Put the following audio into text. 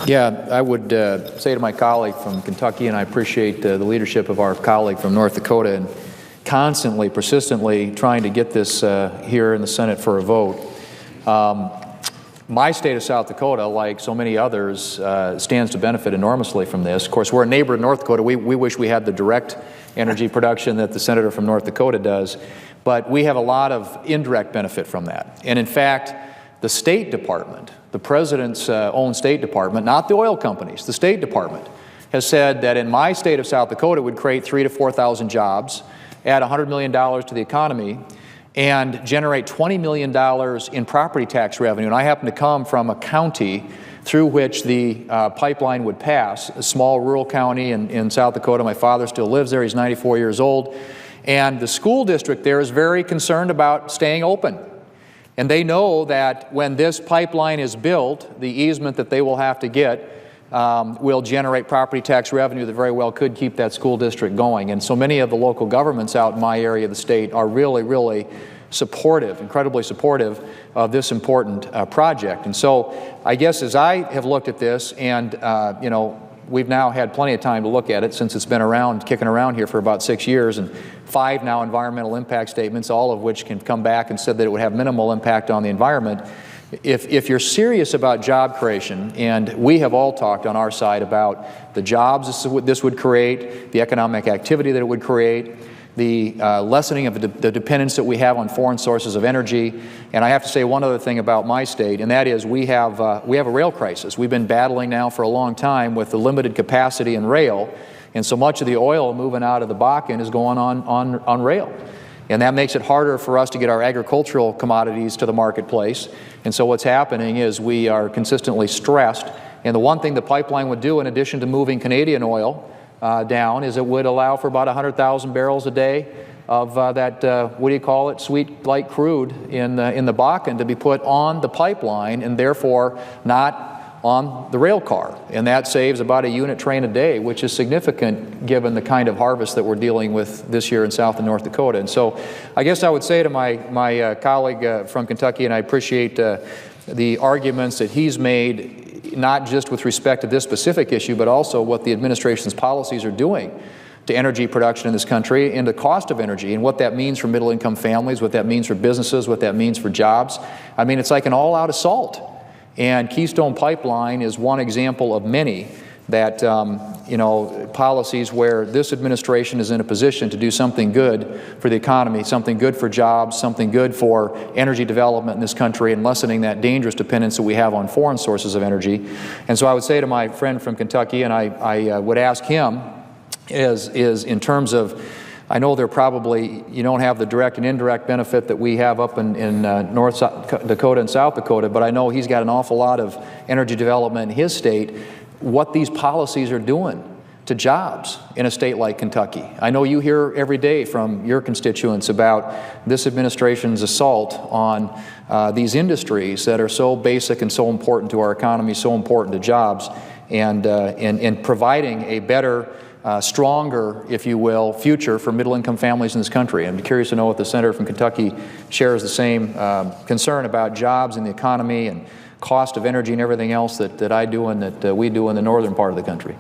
Yeah, I would say to my colleague from Kentucky, and I appreciate the leadership of our colleague from North Dakota and constantly, persistently trying to get this here in the Senate for a vote. My state of South Dakota, like so many others, stands to benefit enormously from this. Of course, we're a neighbor in North Dakota. We wish we had the direct energy production that the senator from North Dakota does, but we have a lot of indirect benefit from that. And in fact, the State Department, the President's own State Department, not the oil companies, the State Department, has said that in my state of South Dakota it would create 3,000 to 4,000 jobs, add $100 million to the economy, and generate $20 million in property tax revenue. And I happen to come from a county through which the pipeline would pass, a small rural county in South Dakota. My father still lives there. He's 94 years old. And the school district there is very concerned about staying open. And they know that when this pipeline is built, the easement that they will have to get will generate property tax revenue that very well could keep that school district going. And so many of the local governments out in my area of the state are really, really supportive, incredibly supportive of this important project. And so I guess as I have looked at this, and you know, we've now had plenty of time to look at it since it's been around, kicking around here for about 6 years, and 5 now environmental impact statements, all of which can come back and said that it would have minimal impact on the environment. If you're serious about job creation, and we have all talked on our side about the jobs this would create, the economic activity that it would create, the lessening of the dependence that we have on foreign sources of energy. And I have to say one other thing about my state, and that is we have a rail crisis. We've been battling now for a long time with the limited capacity in rail, and so much of the oil moving out of the Bakken is going on rail. And that makes it harder for us to get our agricultural commodities to the marketplace. And so what's happening is we are consistently stressed. And the one thing the pipeline would do, in addition to moving Canadian oil down, is it would allow for about 100,000 barrels a day of that, what do you call it, sweet light crude in the Bakken to be put on the pipeline and therefore not on the rail car. And that saves about a unit train a day, which is significant given the kind of harvest that we're dealing with this year in South and North Dakota. And so I guess I would say to my colleague from Kentucky, and I appreciate the arguments that he's made, not just with respect to this specific issue, but also what the administration's policies are doing to energy production in this country and the cost of energy and what that means for middle-income families, what that means for businesses, what that means for jobs. I mean, it's like an all-out assault. And Keystone Pipeline is one example of many that, you know, policies where this administration is in a position to do something good for the economy, something good for jobs, something good for energy development in this country and lessening that dangerous dependence that we have on foreign sources of energy. And so I would say to my friend from Kentucky, and I would ask him, is in terms of, I know they're probably, you don't have the direct and indirect benefit that we have up in North Dakota and South Dakota, but I know he's got an awful lot of energy development in his state, what these policies are doing to jobs in a state like Kentucky. I know you hear every day from your constituents about this administration's assault on these industries that are so basic and so important to our economy, so important to jobs, and providing a better stronger, if you will, future for middle-income families in this country. I'm curious to know if the senator from Kentucky shares the same concern about jobs and the economy and cost of energy and everything else that I do and that we do in the northern part of the country.